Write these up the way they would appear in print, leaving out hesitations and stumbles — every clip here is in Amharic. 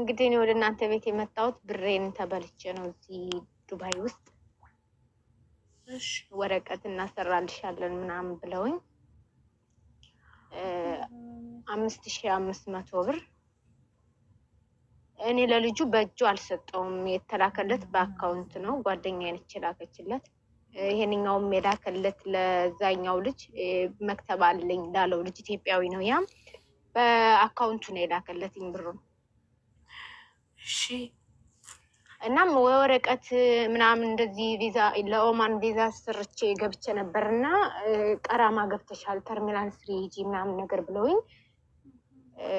እንግዲህ እኔ ወደ እናንተ ቤት የመጣሁት ብሬን ተበልቼ ነው እዚህ ዱባይ ውስጥ ወረቀት እናሰራልሻለን ምናምን ብለውኝ 5500 ብር እኔ ለልጁ በእጁ አልሰጠውም። የተላከለት በአካውንት ነው። ጓደኛዬ ነች የላከችለት። ይሄንኛውም የላከለት ለዛኛው ልጅ መክተብ አለኝ ላለው ልጅ ኢትዮጵያዊ ነው። ያም በአካውንቱ ነው የላከለትኝ ብሩን። እሺ እናም ወረቀት ምናምን እንደዚህ ቪዛ ለኦማን ቪዛ ስርቼ ገብቼ ነበርና ቀራማ ገብተሻል ተርሚናል 3 ምናምን ነገር ብለውኝ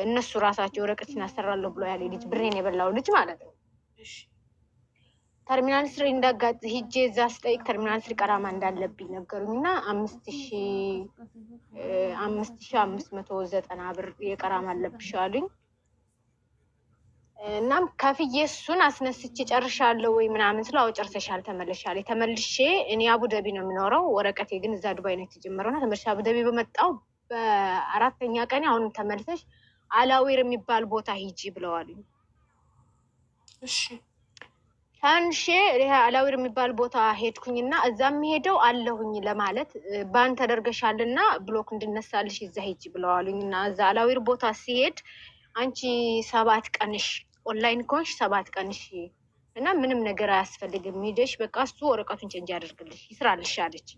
እነሱ ራሳቸው ወረቀት እናሰራለሁ ብሎ ያለ ልጅ ብሬን የበላው ልጅ ማለት ነው። እሺ ተርሚናል 3 እንዳጋጥ ሂጄ እዛ ስጠይቅ ተርሚናል 3 ቀራማ እንዳለብኝ ነገሩኝና 5590 ብር የቀራማ አለብሽ አሉኝ። እናም ከፍዬ እሱን አስነስቼ ጨርሻለሁ ወይ ምናምን ስለው አዎ ጨርሰሻል ተመለሻል። ተመልሼ እኔ አቡዳቢ ነው የምኖረው፣ ወረቀቴ ግን እዛ ዱባይ ነው የተጀመረውና ተመልሼ አቡዳቢ በመጣው በአራተኛ ቀን አሁንም ተመልሰሽ አላዊር የሚባል ቦታ ሂጂ ብለዋልኝ። እሺ ታንሼ ይሄ አላዊር የሚባል ቦታ ሄድኩኝና እዛም ሄደው አለሁኝ ለማለት ባን ተደርገሻልና ብሎክ እንድነሳልሽ እዛ ሂጂ ብለዋልኝና እዛ አላዊር ቦታ ሲሄድ አንቺ 7 ቀንሽ ኦንላይን ኮንሽ 7 ቀንሽ እና ምንም ነገር አያስፈልግም ሄደሽ በቃ እሱ ወረቀቱን ቼንጅ ያደርግልሽ ይስራልሽ አለች።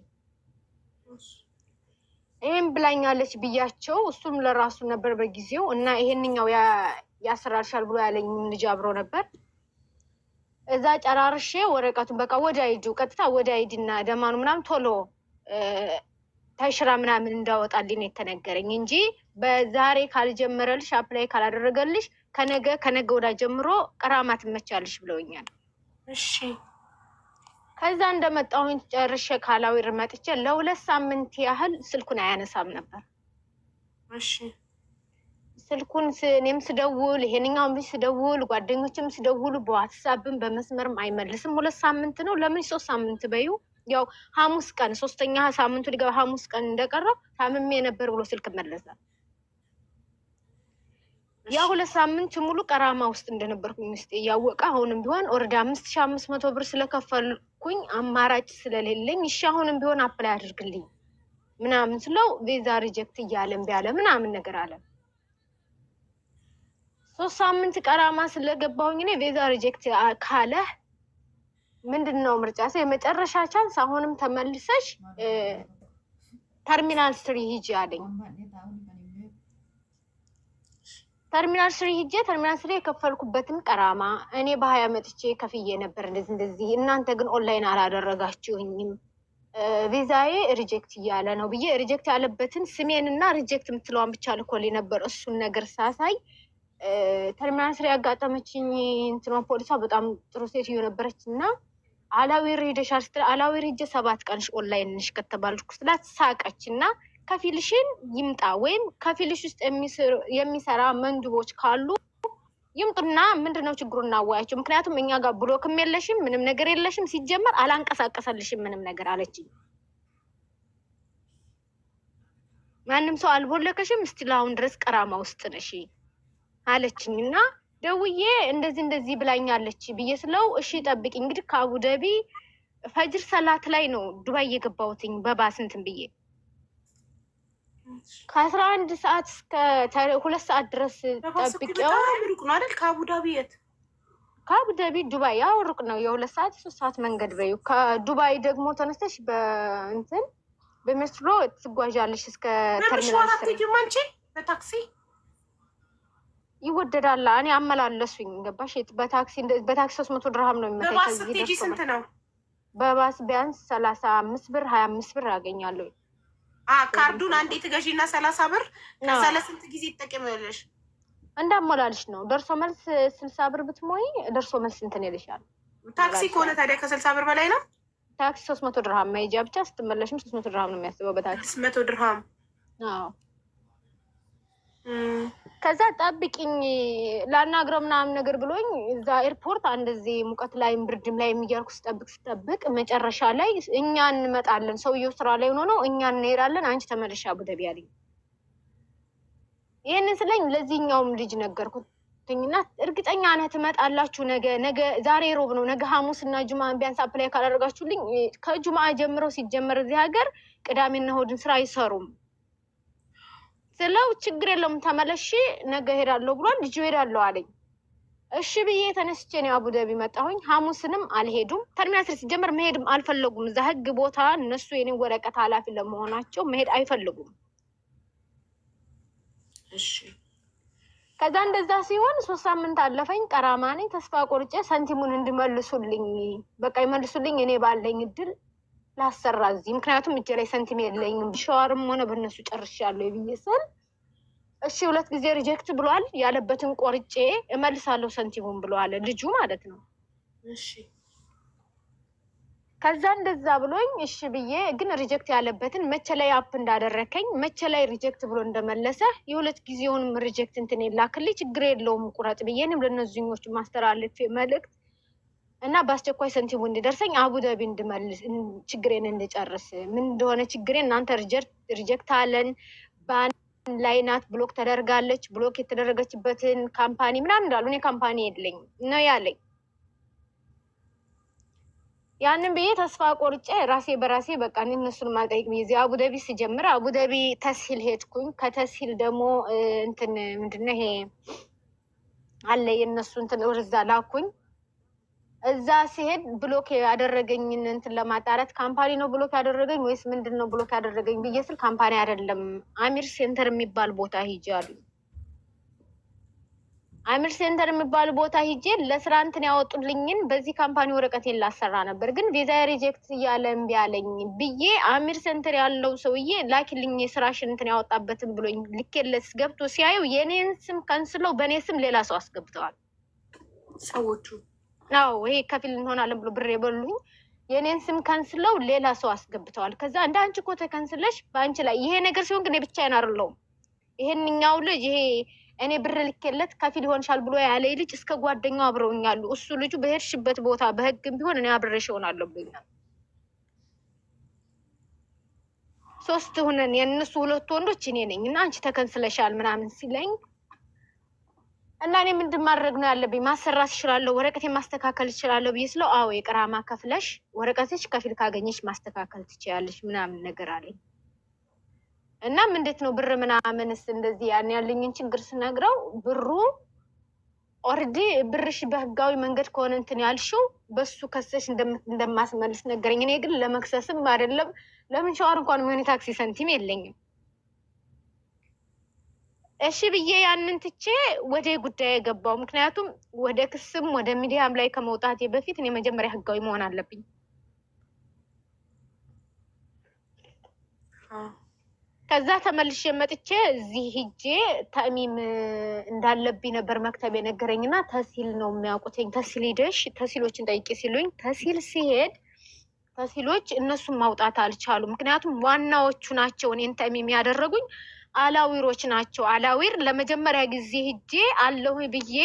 ይሄን ብላኛለች ብያቸው እሱም ለራሱ ነበር በጊዜው እና ይሄንኛው ያስራልሻል ብሎ ያለኝ ልጅ አብሮ ነበር። እዛ ጨራርሼ ወረቀቱን በቃ ወደ አይዱ ቀጥታ ወደ አይዲና ደማኑ ምናምን ቶሎ ታይሽራ ምናምን እንዳወጣልኝ የተነገረኝ እንጂ በዛሬ ካልጀመረልሽ አፕላይ ካላደረገልሽ ከነገ ወዳ ጀምሮ ቀራማ ትመቻለሽ ብለውኛል። እሺ ከዛ እንደመጣሁኝ ጨርሼ ካላዊር መጥቼ ለ2 ሳምንት ያህል ስልኩን አያነሳም ነበር። እሺ ስልኩን እኔም ስደውል ይሄንኛውም ልጅ ስደውል ጓደኞችም ስደውሉ በዋትስአፕም በመስመርም አይመልስም። 2 ሳምንት ነው ለምን 3 ሳምንት በዩ ያው ሐሙስ ቀን 3ኛ ሳምንቱ ሊገባ ሐሙስ ቀን እንደቀረው ታምሜ ነበር ብሎ ስልክ መለሰ። ያ 2 ሳምንት ሙሉ ቀራማ ውስጥ እንደነበርኩኝ ውስጥ ያወቀ አሁንም ቢሆን ኦርዲ 5500 ብር ስለከፈልኩኝ አማራጭ ስለሌለኝ እሺ አሁንም ቢሆን አፕላይ አድርግልኝ ምናምን ስለው ቪዛ ሪጀክት እያለም ቢያለ ምናምን ነገር አለ። 3 ሳምንት ቀራማ ስለገባሁኝ እኔ ቪዛ ሪጀክት ካለ ምንድነው ምርጫ የመጨረሻ ቻንስ አሁንም ተመልሰሽ ተርሚናል 3 ሂጂ አለኝ። ተርሚናል 3 ሂጂ ተርሚናል 3 የከፈልኩበትን ቀራማ እኔ በ20 መጥቼ ከፍዬ ነበር እንደዚህ እናንተ ግን ኦንላይን አላደረጋችሁኝም ቪዛዬ ሪጀክት እያለ ነው ብዬ ሪጀክት ያለበትን ስሜንና ሪጀክት የምትለዋን ብቻ ልኮልኝ ነበር። እሱን ነገር ሳሳይ ተርሚናል 3 ያጋጠመችኝ እንትኗ ፖሊሷ በጣም ጥሩ ሴትዮ ነበረችና አላዊር ሄደሻል ስትል አላዊር ሂጄ 7 ቀንሽ ኦንላይን ነሽ ከተባልኩ ስላት ሳቀችና ከፊልሽን ይምጣ ወይም ከፊልሽ ውስጥ የሚሰራ መንዱቦች ካሉ ይምጡና ምንድነው ችግሩን እናዋያቸው። ምክንያቱም እኛ ጋር ብሎክም የለሽም ምንም ነገር የለሽም ሲጀመር አላንቀሳቀሰልሽም ምንም ነገር አለችኝ። ማንም ሰው አልቦለከሽም እስቲል አሁን ድረስ ቀራማ ውስጥ ነሽ አለችኝና ደውዬ እንደዚህ ብላኛለች ብዬ ስለው እሺ ጠብቂ እንግዲህ ከአቡዳቢ ፈጅር ሰላት ላይ ነው ዱባይ የገባሁትኝ በባስ እንትን ብዬ ከ11 ሰዓት እስከ 2 ሰዓት ድረስ ጠብቄው ሩቅ ነው አይደል? ከአቡዳቢ የት? ከአቡዳቢ ዱባይ ያው ሩቅ ነው የ2 ሰዓት 3 ሰዓት መንገድ በዩ። ከዱባይ ደግሞ ተነስተሽ በእንትን በሜትሮ ትጓዣለሽ እስከ ተርሚናል 3 በታክሲ ይወደዳል። እኔ አመላለሱኝ ገባሽ በታክሲ 300 ድርሃም ነው የሚመጣው። በባስ ስትሄጂ ስንት ነው? በባስ ቢያንስ 35 ብር 25 ብር አገኛለሁ። ካርዱን አንዴ ትገዢና 30 ብር ከዛ ለስንት ጊዜ ትጠቀሚያለሽ? እንዳሞላልሽ ነው። ደርሶ መልስ 60 ብር ብትሞይ ደርሶ መልስ እንትን ይልሻል። ታክሲ ከሆነ ታዲያ ከ60 ብር በላይ ነው። ታክሲ 300 ድርሃም መሄጃ ብቻ ስትመለሽም 300 ድርሃም ነው የሚያስበው በታክሲ 300 ድርሃም። አዎ ከዛ ጠብቂኝ ላናግረው ምናምን ነገር ብሎኝ እዛ ኤርፖርት እንደዚህ ሙቀት ላይም ብርድም ላይ የሚያርኩ ስጠብቅ መጨረሻ ላይ እኛ እንመጣለን ሰውየው ስራ ላይ ሆኖ ነው እኛ እንሄዳለን አንቺ ተመለሽ አቡዳቢ አለኝ። ይሄንን ስለኝ ለዚህኛውም ልጅ ነገርኩት። እና እርግጠኛ ነህ ትመጣላችሁ ነገ ዛሬ ሮብ ነው፣ ነገ ሐሙስና ጁማ ቢያንስ አፕላይ ካላደረጋችሁልኝ ከጁማ ጀምረው ሲጀመር እዚህ ሀገር ቅዳሜና እሑድን ስራ አይሰሩም ስለው ችግር የለውም ተመለሽ ነገ ሄዳለሁ ብሏል። ልጁ ሄዳለሁ አለኝ። እሺ ብዬ ተነስቼ ነው አቡዳቢ መጣሁኝ። ሐሙስንም አልሄዱም። ተርሚናል ስር ሲጀመር መሄድም አልፈለጉም። እዛ ህግ ቦታ እነሱ የኔ ወረቀት ኃላፊ ለመሆናቸው መሄድ አይፈልጉም። እሺ ከዛ እንደዛ ሲሆን 3 ሳምንት አለፈኝ። ቀራማ ነኝ። ተስፋ ቆርጬ ሰንቲሙን እንዲመልሱልኝ በቃ ይመልሱልኝ እኔ ባለኝ እድል ላሰራ እዚህ፣ ምክንያቱም እጄ ላይ ሰንቲም የለኝም። ሸዋርም ሆነ በእነሱ ጨርሻለሁ ብዬ ስል እሺ 2 ጊዜ ሪጀክት ብሏል። ያለበትን ቆርጬ እመልሳለሁ ሰንቲሙን ብለዋል ልጁ ማለት ነው። እሺ ከዛ እንደዛ ብሎኝ እሺ ብዬ ግን ሪጀክት ያለበትን መቼ ላይ አፕ እንዳደረከኝ መቼ ላይ ሪጀክት ብሎ እንደመለሰ የ2 ጊዜውንም ሪጀክት እንትን የላክልኝ ችግር የለውም ቁረጥ ብዬንም ለነዚህኞቹ ማስተላለፍ መልእክት እና በአስቸኳይ ሰንቲሙ እንዲደርሰኝ አቡዳቢ እንድመልስ ችግሬን እንድጨርስ ምን እንደሆነ ችግሬን እናንተ ሪጀክት አለን ባን ላይ ናት ብሎክ ተደርጋለች። ብሎክ የተደረገችበትን ካምፓኒ ምናምን እንዳሉ እኔ ካምፓኒ የለኝ ነው ያለኝ። ያንን ብዬ ተስፋ ቆርጬ ራሴ በራሴ በቃ እነሱን ማልጠይቅ ብዬ አቡዳቢ ሲጀምር አቡዳቢ ተስሂል ሄድኩኝ። ከተስሂል ደግሞ እንትን ምንድነው ይሄ አለ የእነሱ እንትን ወርዛ ላኩኝ። እዛ ሲሄድ ብሎክ ያደረገኝን እንትን ለማጣራት ካምፓኒ ነው ብሎክ ያደረገኝ ወይስ ምንድን ነው ብሎክ ያደረገኝ ብዬ ስል ካምፓኒ አይደለም አሚር ሴንተር የሚባል ቦታ ሂጄ አሉ። አሚር ሴንተር የሚባል ቦታ ሂጄ ለስራ እንትን ያወጡልኝን በዚህ ካምፓኒ ወረቀቴን ላሰራ ነበር፣ ግን ቪዛ ሪጀክት እያለ እምቢ አለኝ ብዬ አሚር ሴንተር ያለው ሰውዬ ላኪልኝ የስራሽን እንትን ያወጣበትን ብሎኝ ልኬለስ ገብቶ ሲያዩ የኔን ስም ከንስለው በእኔ ስም ሌላ ሰው አስገብተዋል ሰዎቹ። አዎ ይሄ ከፊል እንሆናለን ብሎ ብር የበሉኝ የኔን ስም ከንስለው ሌላ ሰው አስገብተዋል። ከዛ እንደ አንቺ እኮ ተከንስለሽ በአንቺ ላይ ይሄ ነገር ሲሆን ግን ብቻዬን አይደለሁም። ይሄንኛው ልጅ ይሄ እኔ ብር ልኬለት ከፊል ይሆንሻል ብሎ ያለ ልጅ እስከ ጓደኛው አብረውኛሉ። እሱ ልጁ በሄድሽበት ቦታ በህግም ቢሆን እኔ አብረሽ እሆናለሁ ብሎኛል። 3 ሆነን የእነሱ 2 ወንዶች እኔ ነኝ እና አንቺ ተከንስለሻል ምናምን ሲለኝ እና እኔ ምንድን ማድረግ ነው ያለብኝ? ማሰራት እችላለሁ፣ ወረቀቴ ማስተካከል እችላለሁ ብዬ ስለው አዎ የቅራማ ከፍለሽ ወረቀትሽ ከፊል ካገኘሽ ማስተካከል ትችያለሽ ምናምን ነገር አለኝ። እናም እንዴት ነው ብር ምናምንስ እንደዚህ ያን ያለኝን ችግር ስነግረው ብሩ ኦልሬዲ ብርሽ በህጋዊ መንገድ ከሆነ እንትን ያልሽው በሱ ከሰሽ እንደማስመልስ ነገረኝ። እኔ ግን ለመክሰስም አይደለም ለምን ሸዋር እንኳን ምን ታክሲ ሰንቲም የለኝም። እሺ ብዬ ያንን ትቼ ወደ ጉዳይ የገባው ምክንያቱም ወደ ክስም ወደ ሚዲያም ላይ ከመውጣቴ በፊት እኔ መጀመሪያ ህጋዊ መሆን አለብኝ። ከዛ ተመልሼ መጥቼ እዚህ ሂጄ ተእሚም እንዳለብኝ ነበር መክተብ የነገረኝና ተሲል ነው የሚያውቁትኝ። ተሲል ሂደሽ ተሲሎችን ጠይቄ ሲሉኝ ተሲል ሲሄድ ተሲሎች እነሱን ማውጣት አልቻሉ። ምክንያቱም ዋናዎቹ ናቸው እኔን ተእሚም ያደረጉኝ አላዊሮች ናቸው። አላዊር ለመጀመሪያ ጊዜ ሂጄ አለሁ ብዬ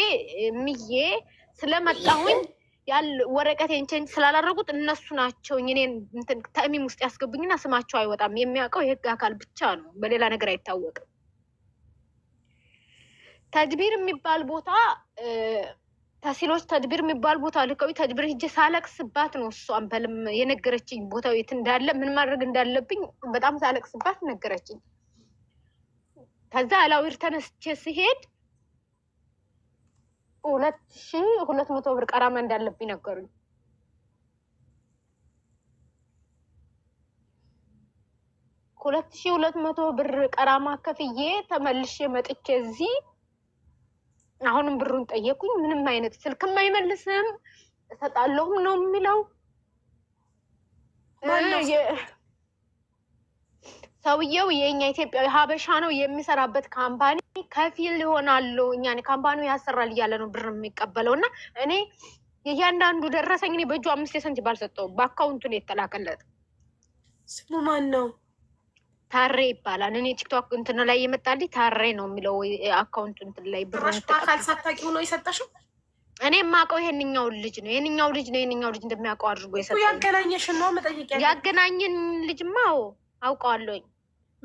ምዬ ስለመጣሁኝ ወረቀቴን ቼንጅ ስላላደረጉት እነሱ ናቸው እኔን እንትን ተእሚም ውስጥ ያስገቡኝና ስማቸው አይወጣም። የሚያውቀው የህግ አካል ብቻ ነው፣ በሌላ ነገር አይታወቅም። ተድቢር የሚባል ቦታ ተሲሎች ተድቢር የሚባል ቦታ ልከው ተድቢር ሂጄ ሳለቅስባት ነው እሷን በልም የነገረችኝ ቦታው የት እንዳለ ምን ማድረግ እንዳለብኝ በጣም ሳለቅስባት ነገረችኝ። ከዛ አላዊር ተነስቼ ሲሄድ 2200 ብር ቀራማ እንዳለብኝ ነገሩኝ። 2200 ብር ቀራማ ከፍዬ ተመልሼ መጥቼ እዚህ አሁንም ብሩን ጠየቁኝ። ምንም አይነት ስልክም አይመልስም እሰጣለሁም ነው የሚለው። ሰውየው የኛ ኢትዮጵያዊ ሀበሻ ነው የሚሰራበት ካምፓኒ ከፊል ይሆናሉ እኛን ካምፓኒው ያሰራል እያለ ነው ብር የሚቀበለው። እና እኔ የእያንዳንዱ ደረሰኝ እኔ በእጁ 5 ሳንቲም ባልሰጠውም በአካውንቱ ነው የተላከለት። ስሙ ማን ነው? ታሬ ይባላል። እኔ ቲክቶክ እንትን ላይ የመጣልኝ ታሬ ነው የሚለው አካውንቱ እንትን ላይ ብር አካል ሳታውቂው ነው የሰጠሽው? እኔ የማውቀው ይሄንኛው ልጅ ነው የኔኛው ልጅ እንደሚያውቀው አድርጎ የሰጠኝ። ያገናኘሽን ነው መጠየቂያ? ያገናኘን ልጅማ አውቀዋለሁኝ።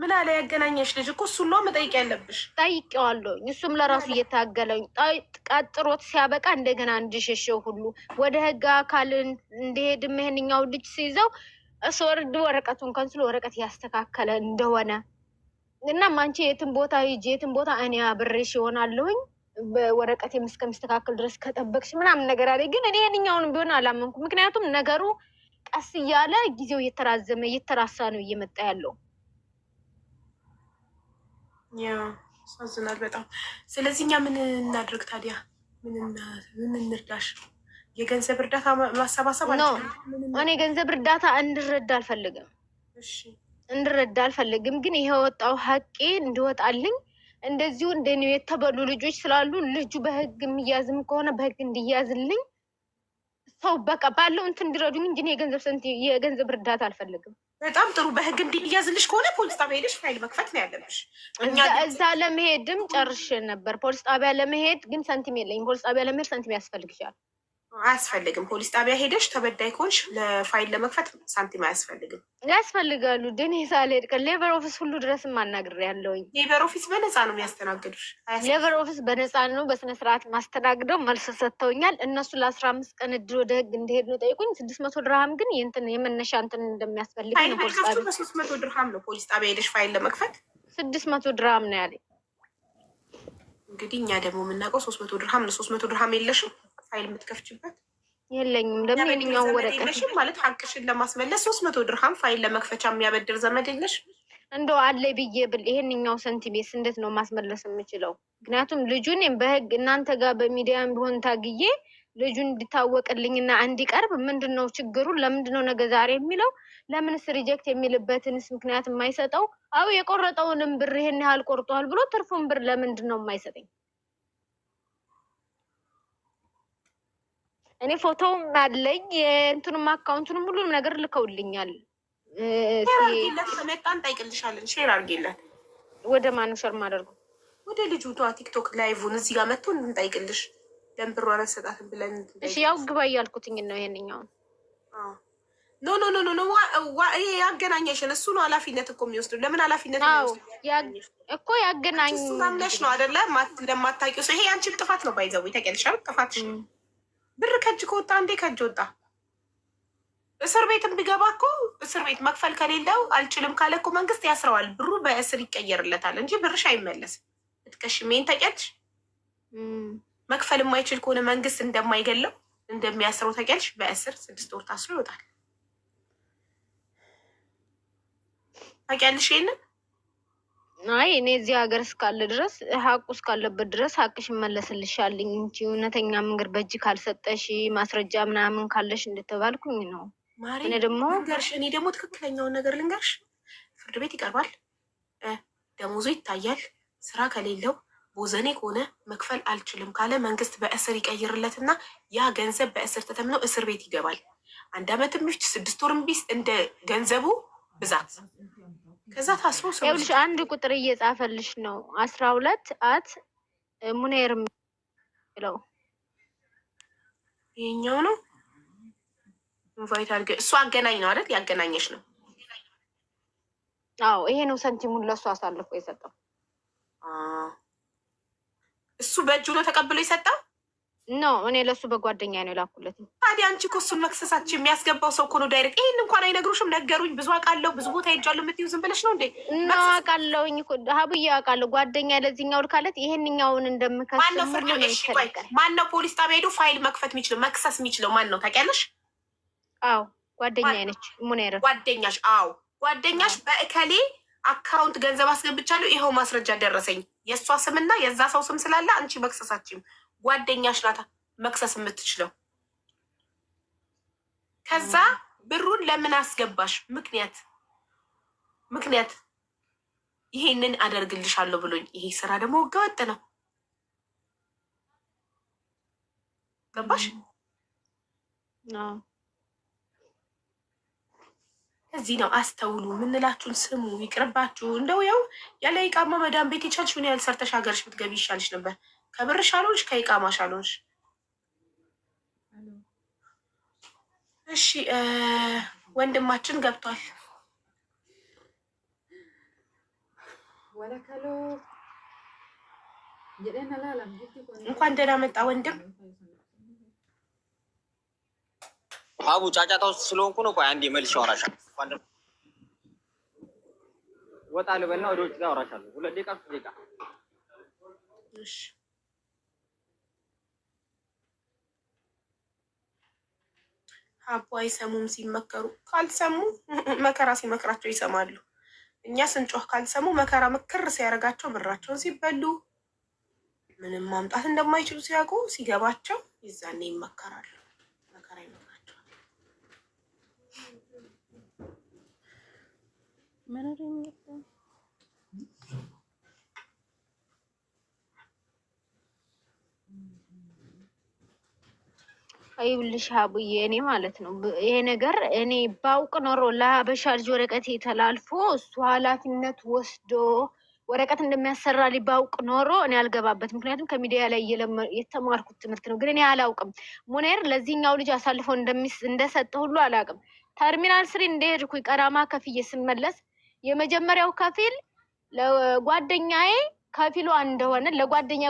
ምን አለ ያገናኘሽ ልጅ እኮ እሱን ነው መጠየቅ ያለብሽ። ጠይቄዋለሁ። እሱም ለራሱ እየታገለኝ ቀጥሮት ሲያበቃ እንደገና እንድሸሸው ሁሉ ወደ ህግ አካል እንደሄድ ይሄንኛው ልጅ ሲይዘው እስወርድ ወረቀቱን ከንስሎ ወረቀት ያስተካከለ እንደሆነ እናም አንቺ የትን ቦታ ሂጂ የትን ቦታ እኔ አብሬሽ ይሆናለሁኝ በወረቀት እስከሚስተካከል ድረስ ከጠበቅሽ ምናምን ነገር አለ። ግን እኔ ይሄንኛውንም ቢሆን አላመንኩ። ምክንያቱም ነገሩ ቀስ እያለ ጊዜው እየተራዘመ እየተራሳ ነው እየመጣ ያለው። ያሳዝናል በጣም። ስለዚህ እኛ ምን እናድርግ ታዲያ? ምን እንርዳሽ? የገንዘብ እርዳታ ማሰባሰብ ነው። እኔ ገንዘብ እርዳታ እንድረዳ አልፈልግም። እንድረዳ አልፈልግም። ግን ይሄ ወጣው ሀቄ እንዲወጣልኝ እንደዚሁ እንደኔ የተበሉ ልጆች ስላሉ ልጁ በህግ የሚያዝም ከሆነ በህግ እንዲያዝልኝ ሰው በቃ ባለው እንትን እንዲረዱኝ እንጂ የገንዘብ እርዳታ አልፈልግም። በጣም ጥሩ። በህግ እንዲያዝልሽ ከሆነ ፖሊስ ጣቢያ ሄደሽ ፋይል መክፈት ነው ያለብሽ። እዛ ለመሄድም ጨርሼ ነበር። ፖሊስ ጣቢያ ለመሄድ ግን ሳንቲም የለኝም። ፖሊስ ጣቢያ ለመሄድ ሳንቲም ያስፈልግሻል። አያስፈልግም። ፖሊስ ጣቢያ ሄደሽ ተበዳይ ከሆንሽ ለፋይል ለመክፈት ሳንቲም አያስፈልግም። ያስፈልጋሉ። ግን ሳልሄድ ሌበር ኦፊስ ሁሉ ድረስም አናግሬያለሁኝ። ሌበር ኦፊስ በነፃ ነው የሚያስተናግዱሽ። ሌበር ኦፊስ በነፃ ነው በስነስርዓት ማስተናግደው። መልስ ሰጥተውኛል። እነሱ ለ15 ቀን እድል ወደ ህግ እንደሄድ ነው ጠይቁኝ። 600 ድርሃም ግን የመነሻ እንትን እንደሚያስፈልግ ነው። በ300 ድርሃም ነው ፖሊስ ጣቢያ ሄደሽ ፋይል ለመክፈት 600 ድርሃም ነው ያለኝ። እንግዲህ እኛ ደግሞ የምናውቀው 300 ድርሃም ነው። 300 ድርሃም የለሽም ፋይል የምትከፍችበት? የለኝም። ደግሞ የኛው ወረቀት ማለት ሀቅሽን ለማስመለስ 300 ድርሃም ፋይል ለመክፈቻ የሚያበድር ዘመድ የለሽ? እንደው አለ ብዬ ብል ይሄንኛው ሰንቲሜስ እንዴት ነው ማስመለስ የምችለው? ምክንያቱም ልጁን በህግ እናንተ ጋር በሚዲያም ቢሆን ታግዬ ልጁን እንዲታወቅልኝና እንዲቀርብ ምንድነው ችግሩን? ለምንድነው ነገ ዛሬ የሚለው? ለምንስ ሪጀክት የሚልበትንስ ምክንያት የማይሰጠው? አው የቆረጠውንም ብር ይሄን ያህል ቆርጧል ብሎ ትርፉን ብር ለምንድነው የማይሰጠኝ? እኔ ፎቶውም አለኝ የእንትኑም አካውንቱንም ሁሉንም ነገር ልከውልኛል። ከመጣን ጠይቅልሻለን። ሼር አድርጌለን። ወደ ማን ሸር ማደርገው? ወደ ልጁ ቲክቶክ ላይቭን እዚህ ጋር መጥቶ እንጠይቅልሽ። ለምብሩ አነሰጣትን ብለን እሺ፣ ያው ግባ እያልኩትኝ ነው። ይሄንኛው ኖ ኖ ኖ ኖ ይሄ ያገናኘሽን እሱ ነው ኃላፊነት እኮ የሚወስዱ። ለምን ኃላፊነት እኮ ያገናኝ ናምነሽ ነው አይደለ? እንደማታውቂው ሰው ይሄ ያንቺም ጥፋት ነው። ባይዘው ተቀልሻል። ጥፋትሽ ብር ከእጅ ከወጣ እንዴ ከእጅ ወጣ። እስር ቤትም ቢገባ እኮ እስር ቤት መክፈል ከሌለው አልችልም ካለ እኮ መንግስት ያስረዋል። ብሩ በእስር ይቀየርለታል እንጂ ብርሽ አይመለስም። እትከሽ ሜን ተቀልሽ መክፈል የማይችል ከሆነ መንግስት እንደማይገለው እንደሚያስረው ተቀልሽ። በእስር 6 ወር ታስሮ ይወጣል። ታውቂያለሽ ይሄንን? አይ እኔ እዚህ ሀገር እስካለ ድረስ ሀቁ እስካለበት ድረስ ሀቅሽ መለስልሻለኝ እንጂ እውነተኛ መንገድ በእጅ ካልሰጠሽ ማስረጃ ምናምን ካለሽ እንደተባልኩኝ ነው። እኔ ደግሞ ትክክለኛውን ነገር ልንገርሽ። ፍርድ ቤት ይቀርባል፣ ደሞዙ ይታያል። ስራ ከሌለው ቦዘኔ ከሆነ መክፈል አልችልም ካለ መንግስት በእስር ይቀይርለትና ያ ገንዘብ በእስር ተተምኖ እስር ቤት ይገባል። 1 ዓመትም ቢፍት 6 ወርም ቢስ እንደ ገንዘቡ ብዛት ከዛ ታስሮ ይኸውልሽ አንድ ቁጥር እየጻፈልሽ ነው 12 አት ሙኔር ብለው ይሄኛው ነው ኢንቫይት አድርገ እሱ አገናኝ ነው አይደል? ያገናኘሽ ነው። አዎ ይሄ ነው ሰንቲሙን ለሱ አሳልፎ የሰጠው። እሱ በእጁ ነው ተቀብሎ የሰጠው ነው። እኔ ለሱ በጓደኛ ነው የላኩለት። ታዲያ አንቺ እኮ እሱን መክሰሳችን የሚያስገባው ሰው እኮ ነው ዳይሬክት። ይሄን እንኳን አይነግሩሽም። ነገሩኝ፣ ብዙ አውቃለሁ፣ ብዙ ቦታ ሄጃለሁ የምትይው ዝም ብለሽ ነው እንዴ? ነው አውቃለሁኝ እኮ ሀቡዬ አውቃለሁ። ጓደኛ ለዚህኛው ልካለት ይሄንኛውን እንደምከስ ማን ነው ፖሊስ ጣቢያ ሄዶ ፋይል መክፈት የሚችለው መክሰስ የሚችለው ማን ነው ታውቂያለሽ? አዎ ጓደኛ ነች ሙኔር ጓደኛሽ። አዎ ጓደኛሽ በእከሌ አካውንት ገንዘብ አስገብቻለሁ ይኸው ማስረጃ ደረሰኝ። የእሷ ስምና የዛ ሰው ስም ስላለ አንቺ መክሰሳችም ጓደኛሽ ናታ መክሰስ የምትችለው። ከዛ ብሩን ለምን አስገባሽ? ምክንያት ይሄንን አደርግልሻለሁ ብሎኝ። ይሄ ስራ ደግሞ ህገወጥ ነው። ገባሽ? እዚህ ነው አስተውሉ። ምንላችሁን ስሙ፣ ይቅርባችሁ። እንደው ያው ያለ ኢቃማ መዳም ቤት የቻልሽ ምን ያህል ሰርተሽ ሀገርሽ ብትገቢ ይሻልሽ ነበር። ከብርሽ አልሆንሽ ከኢቃማሽ አልሆንሽ። እሺ ወንድማችን ገብቷል። እንኳን ደህና መጣ ወንድም። አቡ ጫጫታ ውስጥ ስለሆንኩ ነው። ቆይ አንዴ መልሼ አወራሻለሁ። ወጣ ልበልና ወደ ውጭ ጋር አወራሻለሁ። 2 ደቂቃ 3 ደቂቃ። እሺ አቡ አይሰሙም ሲመከሩ። ካልሰሙ መከራ ሲመክራቸው ይሰማሉ። እኛ ስንጮህ ካልሰሙ መከራ ምክር ሲያደርጋቸው ብራቸውን ሲበሉ ምንም ማምጣት እንደማይችሉ ሲያውቁ ሲገባቸው ይዛኔ ይመከራሉ። መከራ ይመክራቸዋል። አይውልሽ አቡዬ እኔ ማለት ነው ይሄ ነገር እኔ ባውቅ ኖሮ ለሀበሻ ልጅ ወረቀት ተላልፎ እሱ ኃላፊነት ወስዶ ወረቀት እንደሚያሰራልኝ ባውቅ ኖሮ እኔ አልገባበት። ምክንያቱም ከሚዲያ ላይ የተማርኩት ትምህርት ነው። ግን እኔ አላውቅም። ሙኔር ለዚህኛው ልጅ አሳልፎ እንደሰጠ ሁሉ አላውቅም። ተርሚናል 3 እንደሄድኩኝ ቀራማ ከፍዬ ስመለስ የመጀመሪያው ከፊል ለጓደኛዬ ከፊሉ እንደሆነ ጓደኛ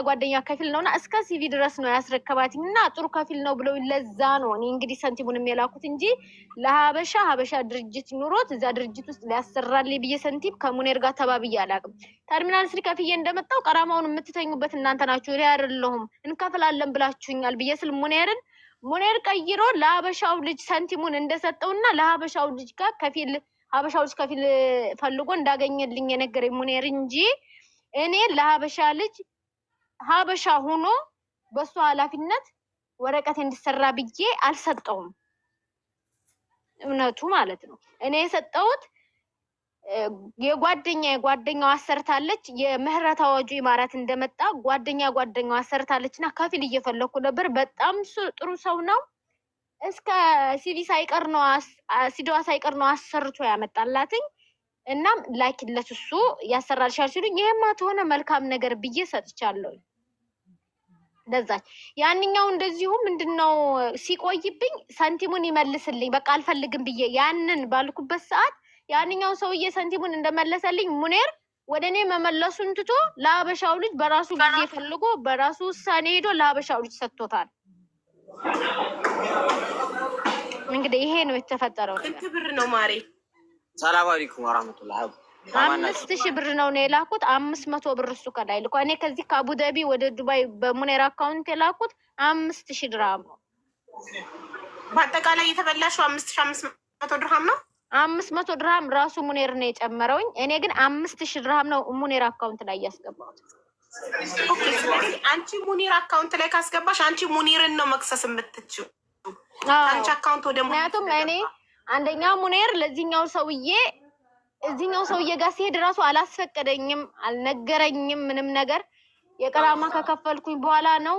ከፊል ነውና እስከ ሲቪ ድረስ ነው ያስረከባትኝና ጥሩ ከፊል ነው ብለው ለዛ ነው እኔ እንግዲህ ሰንቲሙንም የላኩት እንጂ ለሀበሻ ድርጅት ኑሮት እዛ ድርጅት ውስጥ ሊያሰራልኝ ብዬ ሰንቲም ከሙኔር ጋር ተባብዬ አላውቅም። ተርሚናል 3 ከፍዬ እንደመጣው ቀራማውን የምትተኙበት እናንተ ናችሁ፣ እኔ አይደለሁም እንከፍላለን ብላችሁኛል ብዬ ስል ሙኔር ቀይሮ ለሀበሻው ልጅ ሰንቲሙን እንደሰጠውና ለሀበሻው ልጅ ጋር ሀበሻው ልጅ ከፊል ፈልጎ እንዳገኘልኝ የነገረኝ ሙኔር እንጂ እኔ ለሀበሻ ልጅ ሀበሻ ሆኖ በሱ ኃላፊነት ወረቀት እንዲሰራ ብዬ አልሰጠውም። እውነቱ ማለት ነው። እኔ የሰጠሁት ጓደኛው አሰርታለች። የምህረት አዋጁ ኢማራት እንደመጣ ጓደኛው አሰርታለችና ከፊል እየፈለኩ ነበር። በጣም ጥሩ ሰው ነው። እስከ ሲቪ ሳይቀር ነው ሲዲዋ ሳይቀር ነው አሰርቶ ያመጣላትኝ። እናም ላኪለት እሱ ያሰራልሻል ሲሉኝ ይሄማ ተሆነ መልካም ነገር ብዬ ሰጥቻለሁ። ለዛች ያንኛው እንደዚሁ ምንድነው ሲቆይብኝ ሰንቲሙን ይመልስልኝ በቃ አልፈልግም ብዬ ያንን ባልኩበት ሰዓት ያንኛው ሰውዬ ሰንቲሙን እንደመለሰልኝ ሙኔር ወደኔ መመለሱን ትቶ ለሀበሻው ልጅ በራሱ ጊዜ ፈልጎ በራሱ ውሳኔ ሄዶ ለሀበሻው ልጅ ሰጥቶታል። እንግዲህ ይሄ ነው የተፈጠረው። ስንት ብር ነው ማሬ? ሰላም አለይኩም ወራህመቱላህ። 5000 ብር ነው የላኩት። 500 ብር እሱ ከላይ ልኮ እኔ ከዚህ ከአቡዳቢ ወደ ዱባይ በሙኔር አካውንት የላኩት 5000 ድርሃም ነው። በአጠቃላይ የተበላሽው 5500 ድርሃም ነው። 500 ድርሃም ራሱ ሙኔር ነው የጨመረውኝ። እኔ ግን 5000 ድርሃም ነው ሙኔር አካውንት ላይ ያስገባሁት። ኦኬ ስለዚህ አንቺ ሙኒር አካውንት ላይ ካስገባሽ አንቺ ሙኒርን ነው መክሰስ የምትችው። አንቺ አካውንት ወደ ምክንያቱም እኔ አንደኛ ሙኔር ለዚህኛው ሰውዬ ጋር ሲሄድ ራሱ አላስፈቀደኝም፣ አልነገረኝም ምንም ነገር። የቀራማ ከከፈልኩኝ በኋላ ነው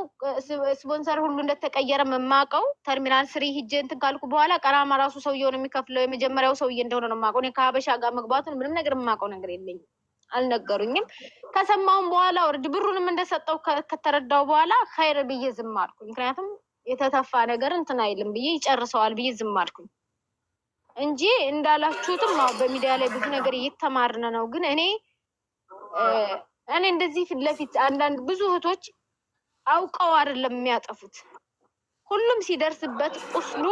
ስፖንሰር ሁሉ እንደተቀየረ መማቀው። ተርሚናል 3 ሂጄ እንትን ካልኩ በኋላ ቀራማ ራሱ ሰውዬው ነው የሚከፍለው። የመጀመሪያው ሰውዬ እንደሆነ ነው የማውቀው። እኔ ከሀበሻ ጋር መግባቱን ምንም ነገር የማውቀው ነገር የለኝም፣ አልነገሩኝም። ከሰማውን በኋላ ወርድ ብሩንም እንደሰጠው ከተረዳው በኋላ ኸይር ብዬ ዝም አልኩኝ። ምክንያቱም የተተፋ ነገር እንትን አይልም ብዬ ይጨርሰዋል ብዬ ዝም አልኩኝ እንጂ እንዳላችሁትም ነው በሚዲያ ላይ ብዙ ነገር እየተማርነ ነው። ግን እኔ እንደዚህ ፊት ለፊት አንዳንድ ብዙ እህቶች አውቀው አይደለም የሚያጠፉት። ሁሉም ሲደርስበት ቁስሉ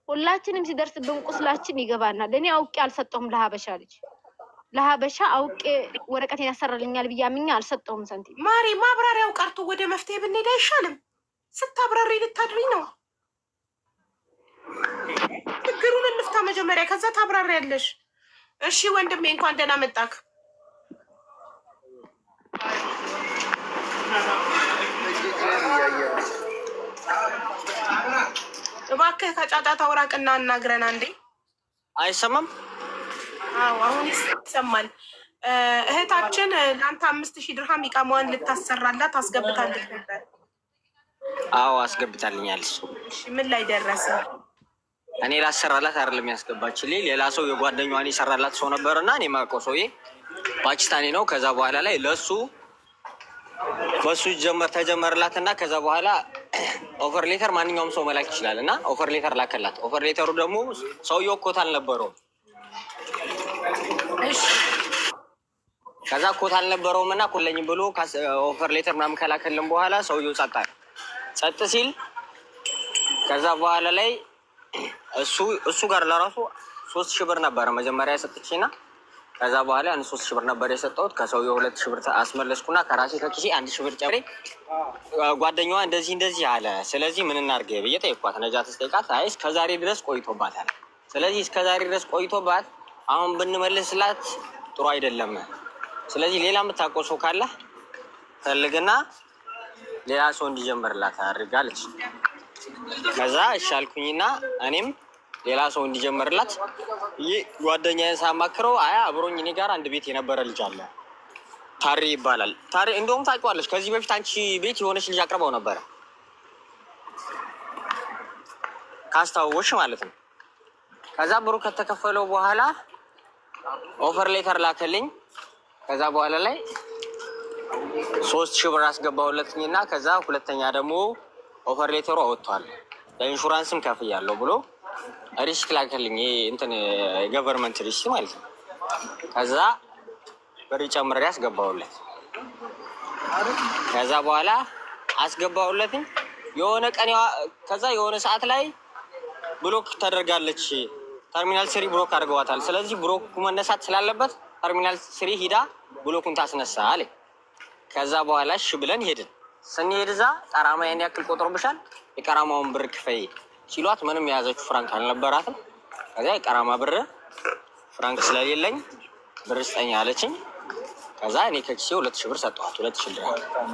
ሁላችንም ሲደርስብን ቁስላችን ይገባናል። እኔ አውቄ አልሰጠሁም ለሀበሻ አውቄ ወረቀቴን ያሰራልኛል ብዬ አምኜ አልሰጠሁም ሳንቲም። ማሪ ማብራሪያው ቀርቶ ወደ መፍትሄ ብንሄድ አይሻልም? ስታብራሪ ልታድሪ ነው። ችግሩን እንፍታ መጀመሪያ፣ ከዛ ታብራሪ ያለሽ። እሺ ወንድሜ እንኳን ደህና መጣክ። እባክህ ከጫጫታ ውራቅና እናግረን አንዴ። አይሰማም? አዎ አሁን ይሰማል። እህታችን ለአንተ 5000 ድርሃም ኢቃማዋን ልታሰራላት አስገብታለች ነበር። አዎ አስገብታልኛለች። እሺ ምን ላይ ደረሰ? እኔ ላሰራላት አይደለም ያስገባችልኝ፣ ሌላ ሰው የጓደኛዋን የሰራላት ሰው ነበርና እኔ የማውቀው ሰውዬ ፓኪስታኒ ነው። ከዛ በኋላ ላይ በሱ ተጀመረላትና ከዛ በኋላ ኦፈር ሌተር ማንኛውም ሰው መላክ ይችላል እና ኦፈር ሌተር ላከላት። ኦፈር ሌተሩ ደግሞ ሰውየው ኮታ አልነበረውም። ከዛ ኮት አልነበረውም እና ኮለኝም ብሎ ኦፈር ሌተር ምናምን ከላከልን በኋላ ሰውየው ጸጥ ሲል ከዛ በኋላ ላይ እሱ ጋር ለራሱ 3000 ብር ነበረ መጀመሪያ የሰጠችኝና ከዛ በኋላ ያን 3000 ብር ነበር የሰጠሁት። ከሰውየው 2000 ብር አስመለስኩና ከራሴ ከኪሴ 1000 ብር ጨምሬ ጓደኛዋ እንደዚህ አለ፣ ስለዚህ ምን እናድርግ ብዬ ጠየኳት። ነጃት ስጠይቃት አይ እስከዛሬ ድረስ ቆይቶባታል። ስለዚህ እስከዛሬ ድረስ ቆይቶባት አሁን ብንመልስላት ጥሩ አይደለም። ስለዚህ ሌላ የምታውቀው ሰው ካለ ፈልግና ሌላ ሰው እንዲጀምርላት አድርጋለች። ከዛ እሺ አልኩኝና እኔም ሌላ ሰው እንዲጀምርላት ጓደኛዬን ሳማክረው አያ አብሮኝ እኔ ጋር አንድ ቤት የነበረ ልጅ አለ፣ ታሪ ይባላል። ታሪ እንደውም ታውቂዋለሽ፣ ከዚህ በፊት አንቺ ቤት የሆነች ልጅ አቅርበው ነበረ ካስታወሽ ማለት ነው። ከዛ ብሩ ከተከፈለው በኋላ ኦፈር ሌተር ላከልኝ። ከዛ በኋላ ላይ 3000 ብር አስገባሁለትኝና ከዛ ሁለተኛ ደግሞ ኦፈር ሌተሩ አወጥቷል ለኢንሹራንስም ከፍያለሁ ብሎ ሪስክ ላከልኝ። እንትን የገቨርንመንት ሪስክ ማለት ነው። ከዛ ብር ጨምሬ አስገባሁለት። ከዛ በኋላ አስገባሁለትኝ የሆነ ቀን ከዛ የሆነ ሰዓት ላይ ብሎክ ተደርጋለች። ተርሚናል ስሪ ብሎክ አድርገዋታል። ስለዚህ ብሎኩ መነሳት ስላለበት ተርሚናል ስሪ ሂዳ ብሎኩን ታስነሳ አለ። ከዛ በኋላ እሺ ብለን ሄድን። ስንሄድ እዛ ቀራማ ያን ያክል ቆጥሮብሻል የቀራማውን ብር ክፈይ ሲሏት ምንም የያዘችው ፍራንክ አልነበራትም። ከዛ የቀራማ ብር ፍራንክ ስለሌለኝ ብር ስጠኝ አለችኝ። ከዛ እኔ ከኪሴ 2000 ብር ሰጠኋት፣ 2000 ድርሃም።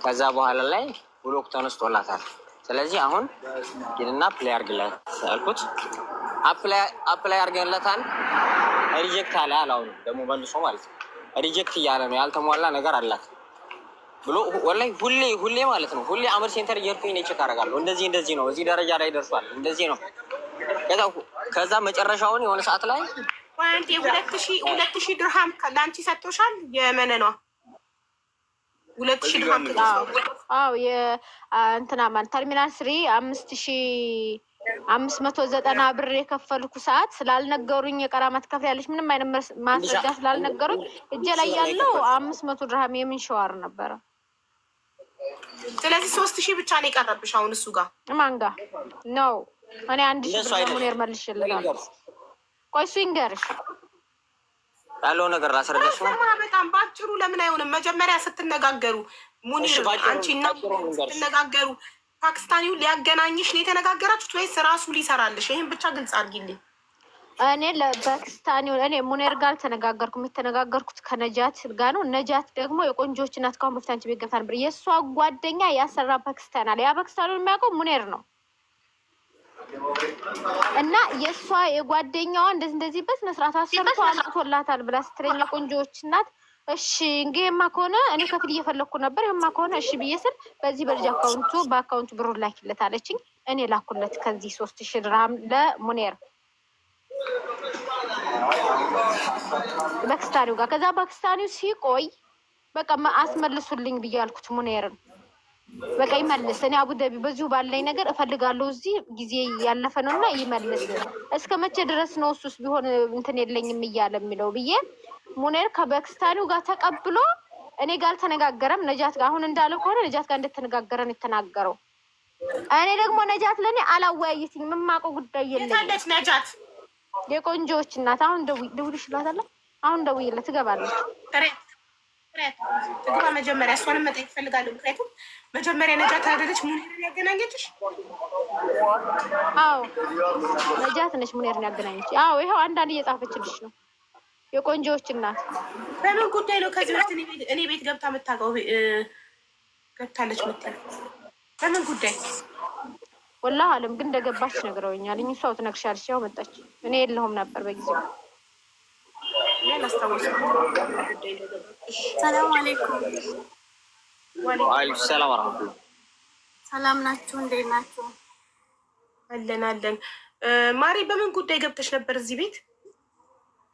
ከዛ በኋላ ላይ ብሎክ ተነስቶላታል። ስለዚህ አሁን ሂድና ፕሌይ አድርግላት አልኩት። አፕላይ አድርገንለታል። ሪጀክት አለ አሁን ደግሞ መልሶ ማለት ነው። ሪጀክት እያለ ነው ያልተሟላ ነገር አላት ብሎ ወላሂ ሁሌ ማለት ነው። ሁሌ አመር ሴንተር እየሄድኩኝ ነው ቼክ አደርጋለሁ። እንደዚህ ነው፣ እዚህ ደረጃ ላይ ደርሷል፣ እንደዚህ ነው። ከዛ መጨረሻውን የሆነ ሰዓት ላይ ወንድ 2000 ድርሃም ለአንቺ ሰጥቶሻል። የመነኗ 2000 ድርሃም አዎ የእንትና ማለት ተርሚናል ስሪ 5590 ብር የከፈልኩ ሰዓት ስላልነገሩኝ የቀራማ ትከፍያለሽ ምንም አይነት ማስረጃ ስላልነገሩኝ እጄ ላይ ያለው 500 ድርሃም የምን ሸዋር ነበረ። ስለዚህ 3000 ብቻ ነው የቀረብሽ አሁን እሱ ጋር ማን ጋር ነው? እኔ 1000 ብር ሙኒር መልሽልታለሁ። ቆይ እሱ ይንገርሽ ያለው ነገር ላስረዳሽ ነው። በጣም ባጭሩ ለምን አይሆንም? መጀመሪያ ስትነጋገሩ ሙኒር አንቺና ስትነጋገሩ ፓኪስታኒው ሊያገናኝሽ ነው የተነጋገራችሁት ወይስ ራሱ ሊሰራልሽ? ይሄን ብቻ ግልጽ አድርጊልኝ። እኔ ለፓኪስታኒው እኔ ሙኒር ጋር ተነጋገርኩ። የተነጋገርኩት ከነጃት ጋር ነው። ነጃት ደግሞ የቆንጆች እናት ካሁን በፊት አንቺ ቤት ገብታ ነበር። የእሷ ጓደኛ ያሰራ ፓኪስታን አለ። ያ ፓኪስታኑን የሚያውቀው ሙኒር ነው። እና የእሷ የጓደኛዋ እንደዚህ በስነስርዓት አሰርቶ አምጥቶላታል ብላ ስትለኝ የቆንጆች እናት እሺ እንግዲህማ ከሆነ እኔ ከፍል እየፈለኩ ነበር። ይሄማ ከሆነ እሺ ብዬ ስል በዚህ በልጅ በአካውንቱ ብሩን ላኪለት አለችኝ። እኔ ላኩለት ከዚህ 3000 ድርሃም ለሙኒር ፓኪስታኒው ጋር። ከዛ ፓኪስታኒው ሲቆይ በቃ አስመልሱልኝ ብዬ አልኩት ሙኒርን። በቃ ይመልስ፣ እኔ አቡዳቢ በዚሁ ባለኝ ነገር እፈልጋለሁ፣ እዚህ ጊዜ ያለፈ ነውና ይመልስ። እስከ መቼ ድረስ ነው እሱስ ቢሆን እንትን የለኝም እያለ የሚለው ብዬ ሙኒር ከፓኪስታኒው ጋር ተቀብሎ እኔ ጋር አልተነጋገረም። ነጃት ጋር አሁን እንዳለ ከሆነ ነጃት ጋር እንደተነጋገረን የተናገረው። እኔ ደግሞ ነጃት ለኔ አላወያየትኝም፣ የማውቀው ጉዳይ የለኝም። ነጃት የቆንጆዎች እናት አሁን ደውልሽላታለሁ። አሁን ደውዬላት ትገባለች። ትግባ መጀመሪያ እሷንም መጠየቅ እፈልጋለሁ። ምክንያቱም መጀመሪያ ነጃት አይደለች ሙኒርን ያገናኘችሽ? አዎ ነጃት ነች ሙኒርን ያገናኘች። አዎ ይኸው አንዳንድ እየጻፈችልሽ ነው። የቆንጆዎች እናት በምን ጉዳይ ነው ከዚህ በፊት እኔ ቤት ገብታ የምታውቀው? ገብታለች ምትል በምን ጉዳይ? ወላሂ አለም ግን እንደገባች ነግረውኛል። እሷው ትነግርሻለች። ያው መጣች፣ እኔ የለሁም ነበር በጊዜው። ሰላም አለይኩም። ወአለይኩም ሰላም ወራህመቱላህ። ሰላም ናችሁ? እንዴት ናችሁ? አለን። ማሪ በምን ጉዳይ ገብተሽ ነበር እዚህ ቤት?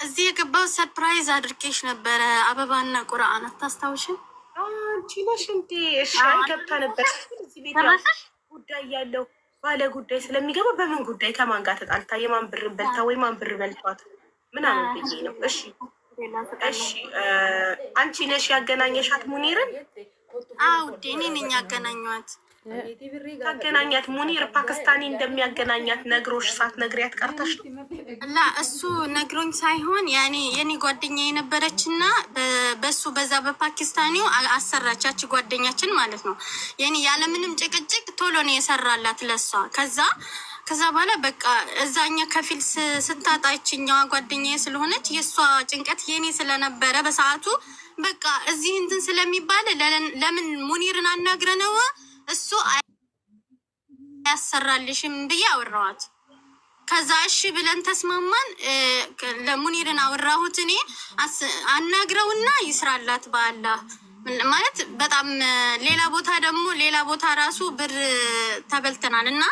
እዚህ የገባው ሰርፕራይዝ አድርጌሽ ነበረ። አበባና ቁርአን አታስታውሽም? አንቺ ነሽ እንዴ? እሺ ገብታ ነበር እዚህ ቤት ጉዳይ ያለው ባለ ጉዳይ ስለሚገባ በምን ጉዳይ ከማን ጋር ተጣልታ የማን ብር በልታ ወይ ማን ብር በልቷት ምናምን ብዬ ነው። እሺ እሺ አንቺ ነሽ ያገናኘሻት ሙኒርን? አዎ እኔ ነኝ ያገናኘኋት። ታገናኛት ሙኒር ፓኪስታኒ እንደሚያገናኛት ነግሮሽ ሳትነግሪያት ቀርተሽ ነው? ላ እሱ ነግሮኝ ሳይሆን የኔ ጓደኛ የነበረችና በሱ በዛ በፓኪስታኒው አሰራቻች ጓደኛችን ማለት ነው። ያለምንም ጭቅጭቅ ቶሎ ነው የሰራላት ለሷ። ከዛ በኋላ በቃ እዛኛ ከፊል ስታጣችኛዋ ጓደኛዬ ስለሆነች የእሷ ጭንቀት የኔ ስለነበረ በሰዓቱ በቃ እዚህ እንትን ስለሚባል ለምን ሙኒርን አናግረነው እሱ አያሰራልሽም ብዬ አወራኋት። ከዛ እሺ ብለን ተስማማን። ለሙኒርን አወራሁት እኔ አናግረውና ይስራላት በአላህ ማለት በጣም ሌላ ቦታ ራሱ ብር ተበልተናል እና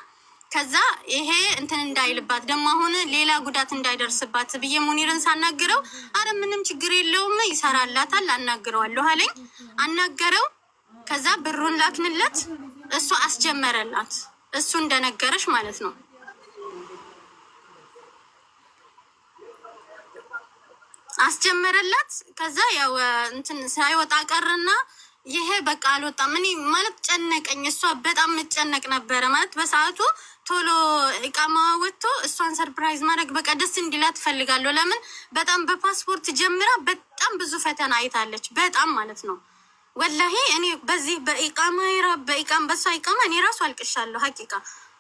ከዛ ይሄ እንትን እንዳይልባት ደግሞ አሁን ሌላ ጉዳት እንዳይደርስባት ብዬ ሙኒርን ሳናግረው አረ ምንም ችግር የለውም ይሰራላታል አናግረዋለሁ አለኝ። አናገረው። ከዛ ብሩን ላክንለት። እሱ አስጀመረላት። እሱ እንደነገረሽ ማለት ነው። አስጀመረላት። ከዛ ያው እንትን ሳይወጣ ቀረና ይሄ በቃ አልወጣም። እኔ ማለት ጨነቀኝ። እሷ በጣም መጨነቅ ነበረ ማለት በሰዓቱ ቶሎ እቃማ ወጥቶ እሷን ሰርፕራይዝ ማድረግ በቃ ደስ እንዲላት ትፈልጋለሁ። ለምን በጣም በፓስፖርት ጀምራ በጣም ብዙ ፈተና አይታለች። በጣም ማለት ነው ወላሂ እኔ በዚህ በኢቃም በሷ ኢቃማ እኔ ራሱ አልቅሻለሁ ሀቂቃ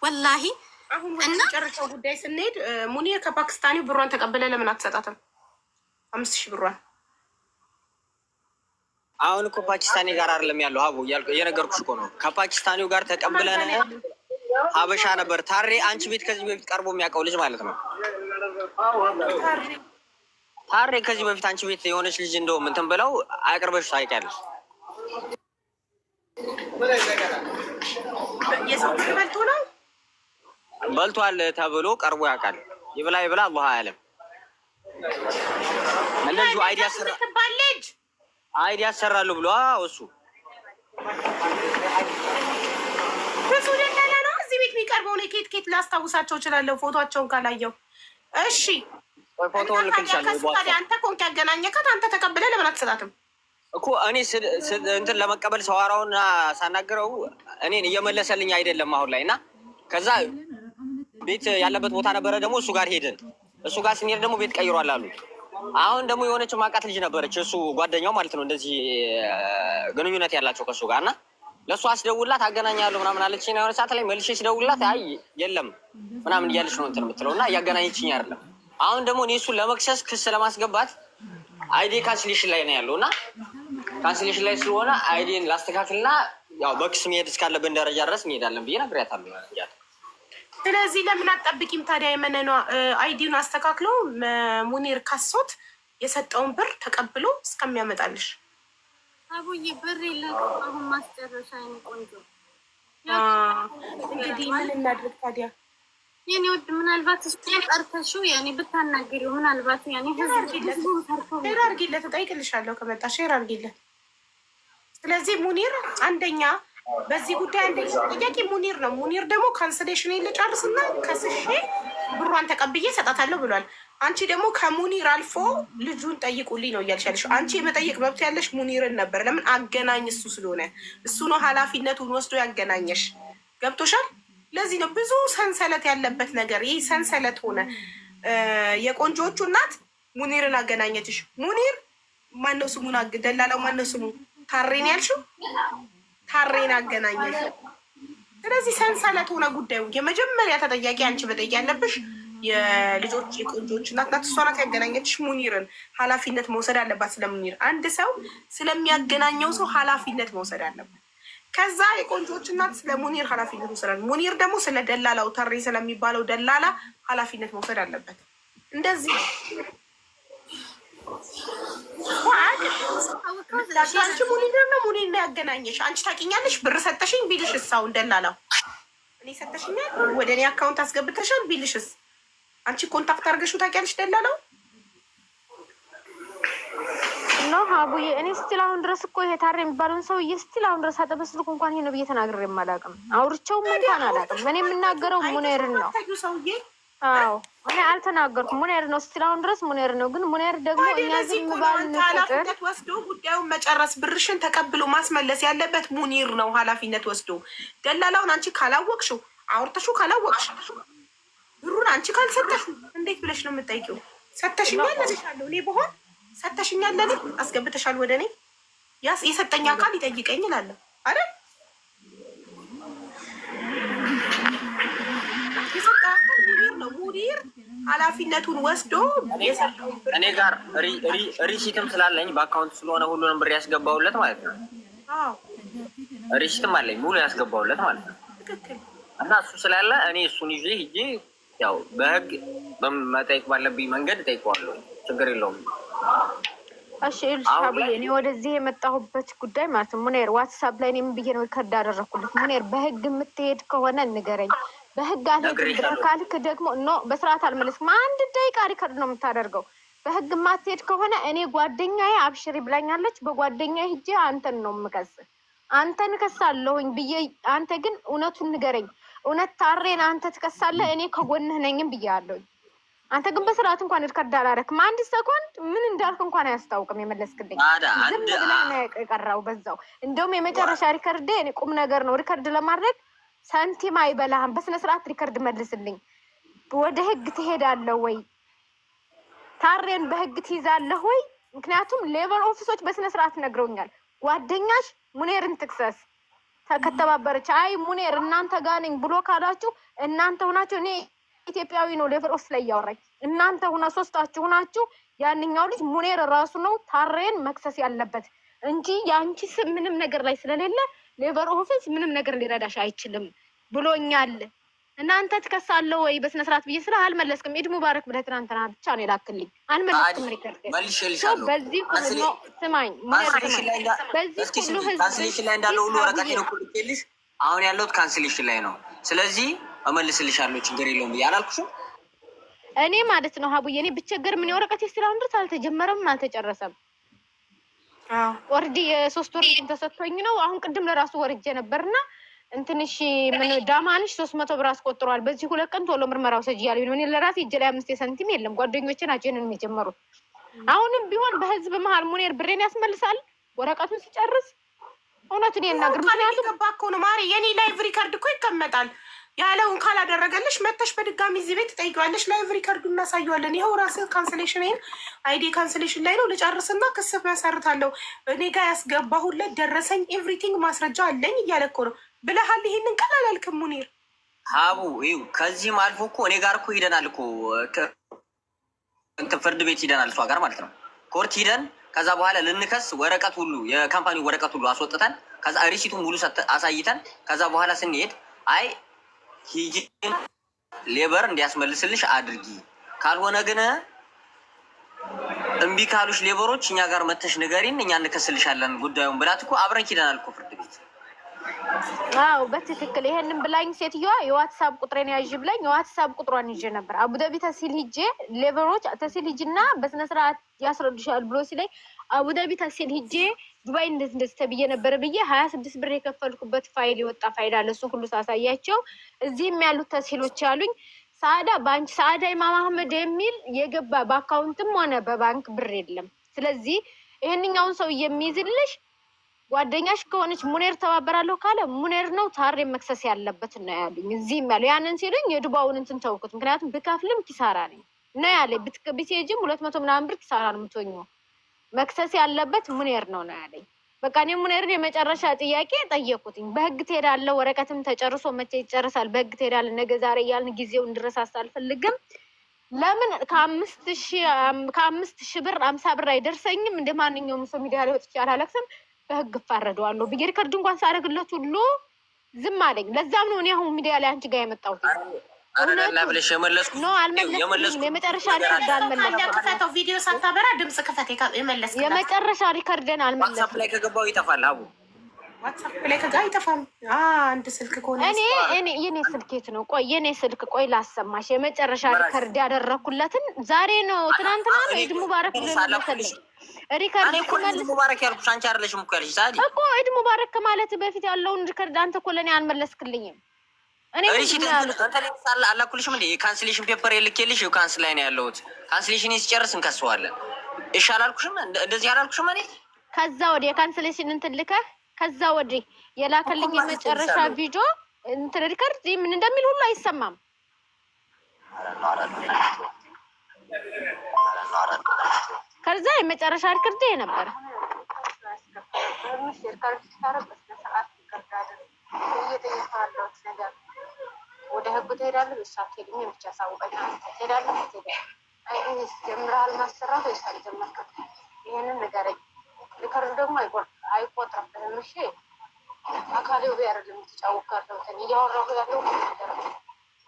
ወላሂ። አሁን ወደ ጉዳይ ስንሄድ ሙኒር ከፓኪስታኒ ብሯን ተቀበለ። ለምን አትሰጣትም 5,000 ብሯን? አሁን እኮ ፓኪስታኒ ጋር አይደለም ያለው ሀቡ የነገርኩሽ እኮ ነው። ከፓኪስታኒው ጋር ተቀብለን ሀበሻ ነበር ታሬ አንቺ ቤት ከዚህ በፊት ቀርቦ የሚያውቀው ልጅ ማለት ነው። ታሬ ከዚህ በፊት አንቺ ቤት የሆነች ልጅ እንደውም እንትን ብለው አቅርበሽ ታውቂያለሽ። የሰው በልቶ ነው በልቷል ተብሎ ቀርቦ ያውቃል። ይብላ አላህ አያለም። እንደዚሁ አይዲያ ያሰራሉ ብሎ እሱ ብዙ ደላላ ነው እዚህ ቤት የሚቀርበው። እኔ ኬት ላስታውሳቸው እችላለሁ ፎቶቸውን ካላየው። እሺ ፎቶውን ልክልሻለሁ። አንተ ኮንክ ያገናኘካት አንተ ተቀብለህ ለምን አትሰጣትም እኮ? እኔ እንትን ለመቀበል ሰዋራውና ሳናግረው እኔን እየመለሰልኝ አይደለም አሁን ላይ እና ከዛ ቤት ያለበት ቦታ ነበረ። ደግሞ እሱ ጋር ሄድን። እሱ ጋር ስንሄድ ደግሞ ቤት ቀይሯል አሉ። አሁን ደግሞ የሆነች ማቃት ልጅ ነበረች እሱ ጓደኛው ማለት ነው እንደዚህ ግንኙነት ያላቸው ከእሱ ጋር እና ለእሱ አስደውላት አገናኛለሁ ምናምን አለችኝ። የሆነ ሰዓት ላይ መልሼ ስደውላት አይ የለም ምናምን እያለች ነው እንትን የምትለው እና እያገናኘችኝ አይደለም። አሁን ደግሞ እኔ እሱን ለመክሰስ ክስ ለማስገባት አይዲ ካንስሌሽን ላይ ነው ያለው እና ካንስሌሽን ላይ ስለሆነ አይዲን ላስተካክልና ያው በክስ መሄድ እስካለብን ደረጃ ድረስ እንሄዳለን ብዬ ነግሬያታለሁ። ስለዚህ ለምን አትጠብቂም ታዲያ? የመነኗ አይዲውን አስተካክሎ ሙኒር ካሶት የሰጠውን ብር ተቀብሎ እስከሚያመጣልሽ። አቡዬ ብር የለም አሁን ማስጨረሻ ነው። ቆንጆ እንግዲህ ምን እናድርግ ታዲያ? የኔ ወድ ምናልባት እሱ ቀርተሽው ያኔ ብታናገሪው ምናልባት ያኔ ሼር አድርጊለት፣ እጠይቅልሻለሁ ከመጣ ሼር አድርጊለት። ስለዚህ ሙኒር አንደኛ በዚህ ጉዳይ አንደኛ ጥያቄ ሙኒር ነው። ሙኒር ደግሞ ካንስሌሽን ልጨርስና ከስሼ ብሯን ተቀብዬ ሰጣታለሁ ብሏል። አንቺ ደግሞ ከሙኒር አልፎ ልጁን ጠይቁልኝ ነው እያልሻለሽ። አንቺ የመጠየቅ መብት ያለሽ ሙኒርን ነበር። ለምን አገናኝ እሱ ስለሆነ እሱ ነው ኃላፊነቱን ወስዶ ያገናኘሽ። ገብቶሻል? ለዚህ ነው ብዙ ሰንሰለት ያለበት ነገር። ይህ ሰንሰለት ሆነ። የቆንጆቹ እናት ሙኒርን አገናኘችሽ። ሙኒር ማነው ስሙን ደላላው ማነው ስሙ? ታሬን ያልሽው ታሬን አገናኘሽ። ስለዚህ ሰንሰለት ሆነ ጉዳዩ። የመጀመሪያ ተጠያቂ አንቺ መጠየቅ ያለብሽ የልጆች የቆንጆች እናት ናት። እሷ ናት ያገናኘችሽ። ሙኒርን ኃላፊነት መውሰድ አለባት። ስለሙኒር አንድ ሰው ስለሚያገናኘው ሰው ኃላፊነት መውሰድ አለባት። ከዛ የቆንጆች እናት ስለ ሙኒር ኃላፊነት መውሰድ፣ ሙኒር ደግሞ ስለ ደላላው ታሬ ስለሚባለው ደላላ ኃላፊነት መውሰድ አለበት። እንደዚህ ነው። አንቺ ሙኒር ነው ሙኒር ነው ያገናኘሽ። አንቺ ታውቂኛለሽ። ብር ሰጠሽኝ ቢልሽ እሳውን ደላላው እኔ ሰጠሽኛል ወደ እኔ አካውንት አስገብተሻል ቢልሽስ አንቺ ኮንታክት አድርገሽው ታውቂያለሽ ደላላው ነው? ሀቡዬ እኔ ስቲል አሁን ድረስ እኮ ይሄ ታሬ የሚባለውን ሰውዬ ስቲል አሁን ድረስ አጠበስልኩ እንኳን ይሄ ነው ብዬ ተናግሬ አላውቅም። አውርቼውም እንኳን አላውቅም። እኔ የምናገረው ሙኒርን ነው። ሰውዬ አዎ እኔ አልተናገርኩም። ሙኔር ነው እስካሁን ድረስ ሙኔር ነው። ግን ሙኔር ደግሞ እኛ ዝም ባልን ቁጥር ወስዶ ጉዳዩን መጨረስ ብርሽን ተቀብሎ ማስመለስ ያለበት ሙኒር ነው ኃላፊነት ወስዶ። ደላላውን አንቺ ካላወቅሽው አውርተሽው ካላወቅሽ ብሩን አንቺ ካልሰጠሽው እንዴት ብለሽ ነው የምጠይቂው? ሰተሽኛል ለልሻለሁ እኔ በሆን ሰተሽኛል ለኔ አስገብተሻል ወደ እኔ የሰጠኝ አካል ይጠይቀኝ እላለሁ አይደል? የሰጠ አካል ሙኒር ነው። ሙኒር ኃላፊነቱን ወስዶ እኔ ጋር ሪሲትም ስላለኝ በአካውንት ስለሆነ ሁሉንም ብር ያስገባውለት ማለት ነው። ሪሲትም አለኝ ሙሉ ያስገባውለት ማለት ነው። እና እሱ ስላለ እኔ እሱን ይዤ ሂጄ ያው በህግ መጠየቅ ባለብኝ መንገድ እጠይቀዋለሁ። ችግር የለውም። እሺ ኤልሻብዬ እኔ ወደዚህ የመጣሁበት ጉዳይ ማለት ነው ሙኔር ዋትሳፕ ላይ እኔም ብዬ ነው ከርዳ አደረኩለት። ሙኔር በህግ የምትሄድ ከሆነ ንገረኝ። በህግ አልሄድም ካልክ ደግሞ ኖ በስርዓት አልመለስኩም። አንድ ደቂቃ ሪከርድ ነው የምታደርገው። በህግ የማትሄድ ከሆነ እኔ ጓደኛዬ አብሽሪ ብላኛለች። በጓደኛዬ ሂጄ አንተን ነው የምከስ አንተን እከሳለሁኝ ብዬ አንተ ግን እውነቱን ንገረኝ። እውነት ታሬን አንተ ትከሳለህ፣ እኔ ከጎንህ ነኝም ብያለሁኝ። አንተ ግን በስርዓት እንኳን ሪከርድ አላደረክም። አንድ ሰኮንድ ምን እንዳልክ እንኳን አያስታውቅም የመለስክልኝ። ዝም ብለህ ነው የቀረው በዛው። እንደውም የመጨረሻ ሪከርድ እኔ ቁም ነገር ነው ሪከርድ ለማድረግ ሳንቲም አይበላህም። በስነ ስርዓት ሪከርድ መልስልኝ። ወደ ህግ ትሄዳለህ ወይ? ታሬን በህግ ትይዛለህ ወይ? ምክንያቱም ሌበር ኦፊሶች በስነ ስርዓት ነግረውኛል። ጓደኛሽ ሙኔርን ትክሰስ ከተባበረች። አይ ሙኔር እናንተ ጋር ነኝ ብሎ ካላችሁ እናንተ ሆናችሁ እኔ ኢትዮጵያዊ ነው ሌበር ኦፊስ ላይ ያወራኝ እናንተ ሆና ሶስታችሁ ሆናችሁ ያንኛው ልጅ ሙኔር ራሱ ነው ታሬን መክሰስ ያለበት እንጂ ያንቺ ስም ምንም ነገር ላይ ስለሌለ ሌበር ኦፊስ ምንም ነገር ሊረዳሽ አይችልም ብሎኛል። እናንተ ትከሳለህ ወይ በስነ ስርዓት ብዬ ስለ አልመለስክም። ኢድ ሙባረክ ብለህ ትናንትና ብቻ ነው የላክልኝ። አልመለስክም። ሪከርድ በዚህ ሁሉ ስማኝ በዚህ ሁሉ ካንስሌሽን ላይ እንዳለው ሁሉ ወረቀት ነው ልኬልሽ። አሁን ያለሁት ካንስሌሽን ላይ ነው። ስለዚህ እመልስልሻለሁ ችግር የለውም ብዬ አላልኩሽም? እኔ ማለት ነው ሀቡዬ እኔ ብቸገር ምን ወረቀት እስካሁን ድረስ አልተጀመረም አልተጨረሰም። ኦልሬዲ የሶስት ወር ተሰጥቶኝ ነው። አሁን ቅድም ለራሱ ወርጄ ነበርና እንትንሽ ምን ዳማንሽ 300 ብር አስቆጥሯል። በዚህ 2 ቀን ቶሎ ምርመራው ሰጅ ያለኝ ነው። እኔ ለራሴ እጄ ላይ 5 ሳንቲም የለም። ጓደኞቼ ናቸው ይሄንን የጀመሩት። አሁንም ቢሆን በህዝብ መሀል ሙኔር ብሬን ያስመልሳል ወረቀቱን ሲጨርስ። እውነቱን ይናገር። ምክንያቱም ገባኮ ነው ማሪ የኔ ላይቭ ሪካርድ እኮ ይቀመጣል። ያለውን ካላደረገልሽ መተሽ በድጋሚ እዚህ ቤት ትጠይቂዋለሽ። ላይቭ ሪካርዱ እናሳየዋለን። ይኸው ራስህ ካንስሌሽን አይዲ ካንስሌሽን ላይ ነው። ልጨርስና ክስ መሰርታለሁ። እኔ ጋር ያስገባሁለት ደረሰኝ ኤቭሪቲንግ ማስረጃ አለኝ እያለ እኮ ነው ብለሃል። ይሄንን ቃል አላልክም ሙኒር? ሀቡ ይኸው ከዚህም አልፎ እኮ እኔ ጋር እኮ ሂደናል እኮ እንትን ፍርድ ቤት ሂደናል እሷ ጋር ማለት ነው። ኮርት ሂደን ከዛ በኋላ ልንከስ ወረቀት ሁሉ የካምፓኒ ወረቀት ሁሉ አስወጥተን ከዛ ሪሲቱን ሙሉ አሳይተን ከዛ በኋላ ስንሄድ አይ ሂጂ ሌበር እንዲያስመልስልሽ አድርጊ፣ ካልሆነ ግን እምቢ ካሉሽ ሌበሮች እኛ ጋር መተሽ ንገሪን፣ እኛ እንከስልሻለን ጉዳዩን ብላት እኮ አብረን ሂደናል እኮ ፍርድ ቤት። አዎ በትክክል ይሄንን ብላኝ ሴትዮዋ የዋትሳፕ ቁጥሬን ያዥ ብላኝ የዋትሳፕ ቁጥሯን ይዤ ነበር። አቡዳቢ ተሲል ሂጄ ሌበሮች ተሲል ሂጂና በስነ ስርዓት ያስረዱሻል ብሎ ሲለኝ አቡዳቢ ተሲል ሂጄ ዱባይ እንደዚህ ተብዬ ነበር ብዬ 26 ብር የከፈልኩበት ፋይል የወጣ ፋይል አለ። እሱ ሁሉ ሳሳያቸው እዚህም ያሉት ተሲሎች ያሉኝ ሳዳ ባንክ ሳዳ ኢማም አህመድ የሚል የገባ በአካውንትም ሆነ በባንክ ብር የለም። ስለዚህ ይሄንኛውን ሰው የሚይዝልሽ ጓደኛሽ ከሆነች ሙኔር ተባበራለሁ ካለ ሙኔር ነው ታሬ መክሰስ ያለበት ነው ያሉኝ። እዚህም ያለው ያንን ሲሉኝ የዱባውን እንትን ተውኩት። ምክንያቱም ብካፍልም ኪሳራ ነኝ ነው ያለኝ። ብትከቢሴጅም 200 ምናምን ብር ኪሳራ ነው የምትሆኚው። መክሰስ ያለበት ሙኔር ነው ያለኝ። በቃ እኔ ሙኔርን የመጨረሻ ጥያቄ ጠየቁትኝ። በህግ ትሄዳለህ፣ ወረቀትም ተጨርሶ መቼ ይጨርሳል? በህግ ትሄዳለህ ነገ ዛሬ እያልን ጊዜው እንድረሳሳ አልፈልግም። ለምን ከ5,000 ብር 50 ብር አይደርሰኝም? እንደ ማንኛውም ሰው ሚዲያ ላይ ወጥቼ አላለቅስም። በህግ እፋረደዋለሁ ብዬ ሪከርድ እንኳን ሳደርግለት ሁሉ ዝም አለኝ። ለዛም ነው እኔ አሁን ሚዲያ ላይ አንቺ ጋር የመጣሁት። ብለሽ የመለስኩት ነው አልመለስኩም። የመጨረሻ ሪከርድ አልመለስኩም። ክፈተው፣ ቪዲዮ ሳታበራ ድምጽ ክፈት። የመለስኩት የመጨረሻ ሪከርድን አልመለስኩም። ዋትሳፕ ላይ ከገባው ይጠፋል። አቡ ዋትሳፕ ላይ ከጋ አይጠፋም። አንድ ስልክ ከሆነ እኔ የኔ ስልክ የት ነው? ቆይ የኔ ስልክ ቆይ ላሰማሽ። የመጨረሻ ሪከርድ ያደረኩለትን ዛሬ ነው ትናንትና ነው ኢድ ሙባረክ ብለሽ ሪከርድ ኢድ ሙባረክ ያልኩሽ አንቺ አይደለሽም እኮ ያልሽ ሳዲ እኮ ኢድ ሙባረክ ከማለት በፊት ያለውን ሪከርድ አንተ እኮ ለኔ አልመለስክልኝም። እኔ አላኩልሽም እንዴ? የካንስሌሽን ፔፐር የልኬልሽ ካንስል ላይ ነው ያለሁት። ካንስሌሽን ሲጨርስ እንከሰዋለን። እሺ አላልኩሽም? እንደዚህ አላልኩሽም እኔ? ከዛ ወዲህ የካንስሌሽን እንትን ልከህ ከዛ ወዲህ የላከልኝ የመጨረሻ ቪዲዮ እንትን ሪከርድ ምን እንደሚል ሁሉ አይሰማም። ከዛ የመጨረሻ ሪከርድ ነበር። ወደ ህጉ ትሄዳለህ ወይስ አትሄድም? ብቻ ሳውቀኝ ትሄዳለህ አትሄድም? አይስ ጀምረሃል ማሰራት ወይስ አልጀመርክም? ይሄንን ንገረኝ። ሪከርድ ደግሞ አይቆጥርብህም። እሺ አካሌ ወይ አይደለም የምትጫወካለው እንትን እያወራሁ ያለው ነገር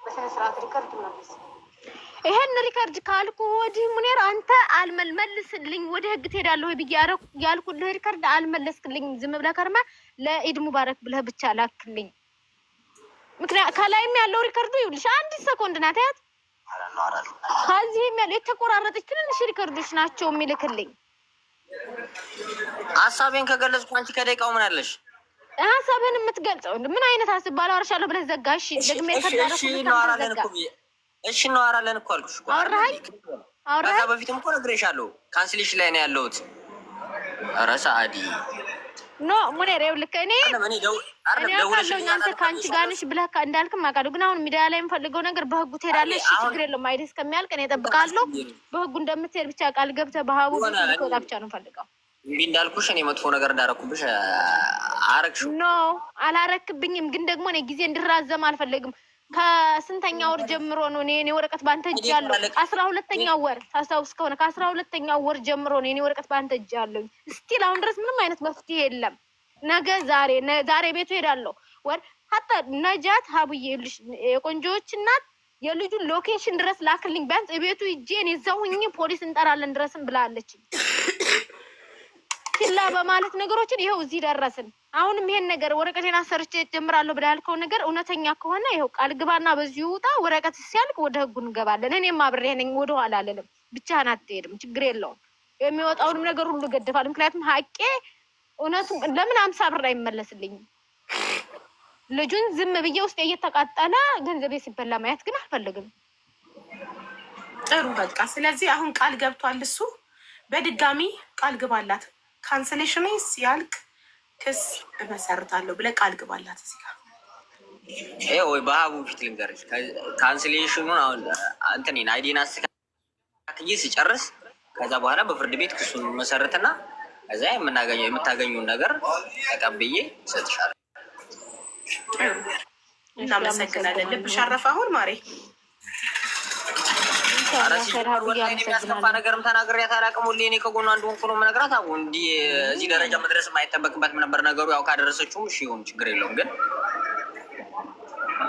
በስነ ስርዓት ሪከርድ መልስ። ይሄን ሪከርድ ካልኩ ወዲህ ሙኒር አንተ አልመልስልኝ ወደ ህግ ትሄዳለህ ወይ ብዬ ያልኩልህ ሪከርድ አልመለስክልኝ። ዝም ብለህ ከርማ ለኢድ ሙባረክ ብለህ ብቻ ላክልኝ። ምክንያቱም ከላይም ያለው ሪከርዱ ይኸውልሽ 1 ሰኮንድ ናት ያት። ከዚህም ያለው የተቆራረጠች ትንንሽ ሪከርዶች ናቸው የሚልክልኝ። ሀሳቤን ከገለጽኩ አንቺ ከደቂቃው ምን አለሽ? ሀሳብህን የምትገልጸው ምን አይነት ሀሳብ ባላወራሻለሁ ብለህ ዘጋሽ። ደግሜ እሺ እናወራለን እኮ አልኩሽ እኮ። አወራኸኝ። ከዛ በፊትም እኮ ነግሬሻለሁ ካንስሌሽን ላይ ነው ያለሁት። ኧረ ሰዓዲ ኖ ሙኒር ይኸውልህ እኔ ደውለሽልኝ አንተ ከአንቺ ጋር ነሽ ብለህ እንዳልክም አውቃለሁ። ግን አሁን ሚዲያ ላይ የምፈልገው ነገር በህጉ ትሄዳለሽ። ችግር የለውም አይደል? እስከሚያልቅ እኔ እጠብቃለሁ። በህጉ እንደምትሄድ ብቻ ቃል ገብተህ በሀቡ ብትወጣ ብቻ ነው የምፈልገው። እንዴ እንዳልኩሽ እኔ መጥፎ ነገር እንዳረኩብሽ አረግሽው። ኖ አላረክብኝም። ግን ደግሞ እኔ ጊዜ እንድራዘም አልፈልግም። ከስንተኛ ወር ጀምሮ ነው እኔ ወረቀት ባንተ እጅ ያለው? 12ኛው ወር ታስታውስ ከሆነ ከ12ኛው ወር ጀምሮ ነው እኔ ወረቀት ባንተ እጅ ያለው። ስቲል አሁን ድረስ ምንም አይነት መፍትሄ የለም። ነገ ዛሬ ቤቱ ሄዳለሁ ወር ሀታ ነጃት ሀቡዬ የቆንጆዎች እናት የልጁን ሎኬሽን ድረስ ላክልኝ ቢያንስ ቤቱ እጄን ይዘውኝ ፖሊስ እንጠራለን ድረስም ብላለች። ችላ በማለት ነገሮችን ይኸው እዚህ ደረስን። አሁንም ይሄን ነገር ወረቀቴን አሰርቼ ጀምራለሁ ብለህ ያልከው ነገር እውነተኛ ከሆነ ይኸው ቃል ግባና በዚሁ ውጣ። ወረቀት ሲያልቅ ወደ ህጉ እንገባለን። እኔም አብሬ ነኝ፣ ወደ ኋላ አልልም። ብቻህን አትሄድም፣ ችግር የለውም። የሚወጣውንም ነገር ሁሉ ገድፋል። ምክንያቱም ሀቄ እውነቱም ለምን 50 ብር አይመለስልኝም? ልጁን ዝም ብዬ ውስጥ እየተቃጠለ ገንዘቤ ሲበላ ማየት ግን አልፈልግም። ጥሩ በቃ ስለዚህ አሁን ቃል ገብቷል። እሱ በድጋሚ ቃል ግባላት። ካንስሌሽን ሲያልቅ ክስ እመሰርታለሁ ብለህ ቃል ግባላት። እዚህ ጋር ወይ በሀቡ ፊት ልንገርሽ፣ ካንስሌሽኑን አሁን እንትን አይዲን አስተካክዬ ስጨርስ ከዛ በኋላ በፍርድ ቤት ክሱን መሰረትና ከዛ የምታገኙን ነገር ተቀብዬ እሰጥሻለሁ። እናመሰግናለን። ልብሽ አረፈ አሁን ማሬ? የሚያስከፋ ነገርም ተናግሬያት አላውቅም። ሁሌ እኔ ከጎኗ እንደሆንኩ ነው የምነግራት። አሁን እንዲህ እዚህ ደረጃ መድረስ የማይጠበቅበትም ነበር ነገሩ። ያው ካደረሰችውም እሺ ይሁን፣ ችግር የለውም። ግን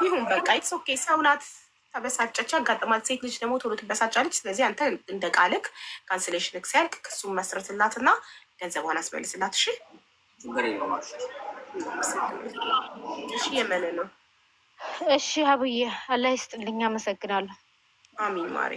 ይሁን በቃ ኢትስ ኦኬ። ሰው ናት፣ ተበሳጨች፣ ያጋጥማል። ሴት ልጅ ደግሞ ቶሎ ትበሳጫለች። ስለዚህ አንተ እንደ ቃልክ ካንስሌሽን ሲያልቅ ክሱን መስረትላትና ገንዘቧን አስመልስላት። እሺ ችግር የለውም። እሺ የመነ ነው። እሺ አቡዬ አላህ ይስጥልኝ፣ አመሰግናለሁ። አሚን ማሬ።